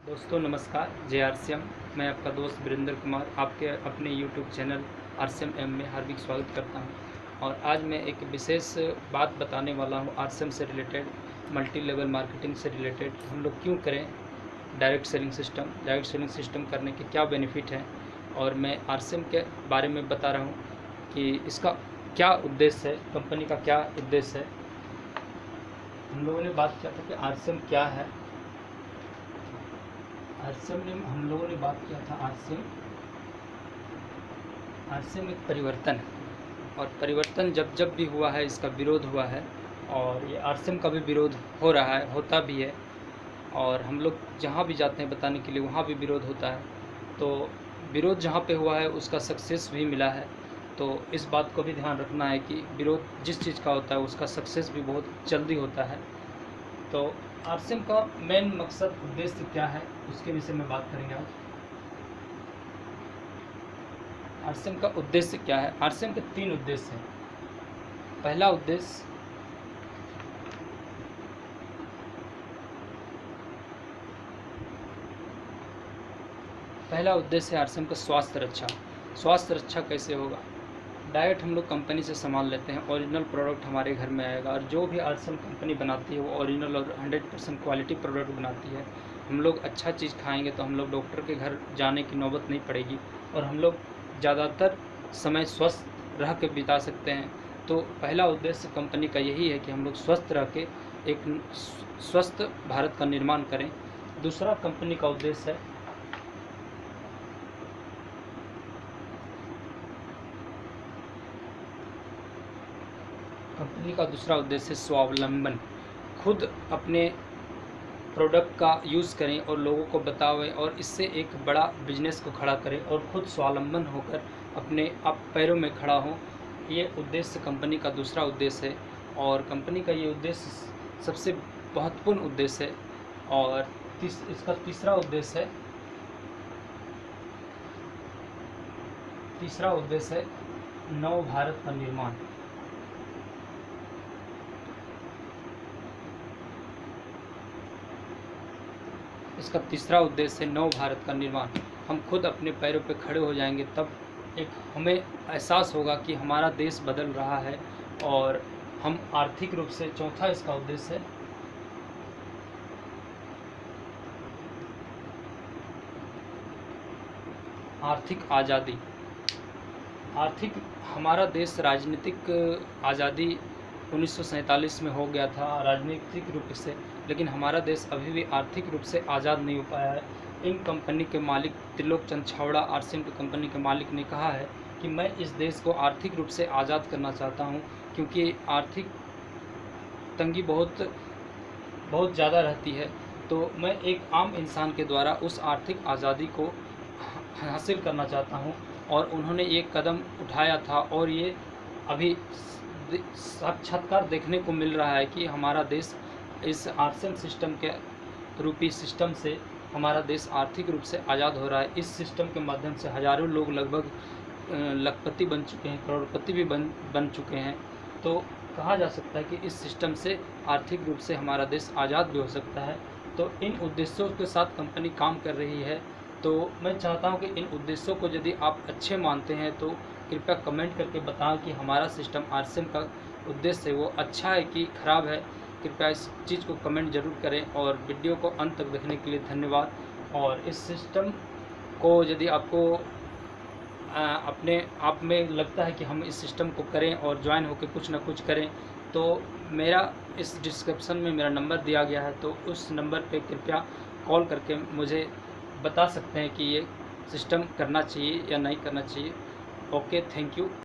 दोस्तों नमस्कार। जय आरसीएम। मैं आपका दोस्त वीरेंद्र कुमार आपके अपने यूट्यूब चैनल आरसीएम एम में हार्दिक स्वागत करता हूं। और आज मैं एक विशेष बात बताने वाला हूं आरसीएम से रिलेटेड, मल्टी लेवल मार्केटिंग से रिलेटेड। हम लोग क्यों करें डायरेक्ट सेलिंग सिस्टम करने के क्या बेनिफिट हैं, और मैं आरसीएम के बारे में बता रहा हूँ कि इसका क्या उद्देश्य है, कंपनी का क्या उद्देश्य है। हम लोगों ने बात किया था कि आरसीएम क्या है। हम लोगों ने बात किया था आरसीएम एक परिवर्तन है, और परिवर्तन जब भी हुआ है इसका विरोध हुआ है, और ये आरसीएम का भी विरोध हो रहा है, होता भी है। और हम लोग जहाँ भी जाते हैं बताने के लिए वहाँ भी विरोध होता है। तो विरोध जहाँ पे हुआ है उसका सक्सेस भी मिला है। तो इस बात को भी ध्यान रखना है कि विरोध जिस चीज़ का होता है उसका सक्सेस भी बहुत जल्दी होता है। तो आरसीएम का मेन मकसद उद्देश्य क्या है उसके विषय में बात करेंगे आज। आरसीएम का उद्देश्य क्या है? आरसीएम के 3 उद्देश्य हैं। पहला उद्देश्य है आरसीएम का स्वास्थ्य रक्षा। स्वास्थ्य रक्षा कैसे होगा? डायरेक्ट हम लोग कंपनी से सामान लेते हैं, ओरिजिनल प्रोडक्ट हमारे घर में आएगा, और जो भी आरसीएम कंपनी बनाती है वो ओरिजिनल और 100% क्वालिटी प्रोडक्ट बनाती है। हम लोग अच्छा चीज़ खाएंगे तो हम लोग डॉक्टर के घर जाने की नौबत नहीं पड़ेगी, और हम लोग ज़्यादातर समय स्वस्थ रह के बिता सकते हैं। तो पहला उद्देश्य कंपनी का यही है कि हम लोग स्वस्थ रह के एक स्वस्थ भारत का निर्माण करें। दूसरा कंपनी का उद्देश्य है स्वावलंबन। खुद अपने प्रोडक्ट का यूज़ करें और लोगों को बतावें, और इससे एक बड़ा बिजनेस को खड़ा करें और ख़ुद स्वावलंबन होकर अपने आप पैरों में खड़ा हों। ये उद्देश्य कंपनी का दूसरा उद्देश्य है, और कंपनी का ये उद्देश्य सबसे महत्वपूर्ण उद्देश्य है। और इसका तीसरा उद्देश्य है नव भारत का निर्माण। इसका तीसरा उद्देश्य है नव भारत का निर्माण। हम खुद अपने पैरों पे खड़े हो जाएंगे, तब एक हमें एहसास होगा कि हमारा देश बदल रहा है, और हम आर्थिक रूप से। चौथा इसका उद्देश्य है आर्थिक आज़ादी। हमारा देश राजनीतिक आज़ादी 1947 में हो गया था राजनीतिक रूप से, लेकिन हमारा देश अभी भी आर्थिक रूप से आज़ाद नहीं हो पाया है। इन कंपनी के मालिक त्रिलोक चंद छावड़ा, आरसीएम की कंपनी के मालिक, ने कहा है कि मैं इस देश को आर्थिक रूप से आज़ाद करना चाहता हूं, क्योंकि आर्थिक तंगी बहुत ज़्यादा रहती है। तो मैं एक आम इंसान के द्वारा उस आर्थिक आज़ादी को हासिल करना चाहता हूं, और उन्होंने ये कदम उठाया था, और ये अभी साक्षात्कार देखने को मिल रहा है कि हमारा देश इस आरसीएम सिस्टम के रूपी सिस्टम से हमारा देश आर्थिक रूप से आज़ाद हो रहा है। इस सिस्टम के माध्यम से हज़ारों लोग लगभग लखपति बन चुके हैं, करोड़पति भी बन चुके हैं। तो कहा जा सकता है कि इस सिस्टम से आर्थिक रूप से हमारा देश आज़ाद भी हो सकता है। तो इन उद्देश्यों के साथ कंपनी काम कर रही है। तो मैं चाहता हूं कि इन उद्देश्यों को यदि आप अच्छे मानते हैं तो कृपया कमेंट करके बताएं कि हमारा सिस्टम आरसीएम का उद्देश्य वो अच्छा है कि ख़राब है। कृपया इस चीज़ को कमेंट ज़रूर करें, और वीडियो को अंत तक देखने के लिए धन्यवाद। और इस सिस्टम को यदि आपको अपने आप में लगता है कि हम इस सिस्टम को करें और ज्वाइन होकर कुछ ना कुछ करें, तो मेरा इस डिस्क्रिप्शन में मेरा नंबर दिया गया है, तो उस नंबर पे कृपया कॉल करके मुझे बता सकते हैं कि ये सिस्टम करना चाहिए या नहीं करना चाहिए। Okay, thank you.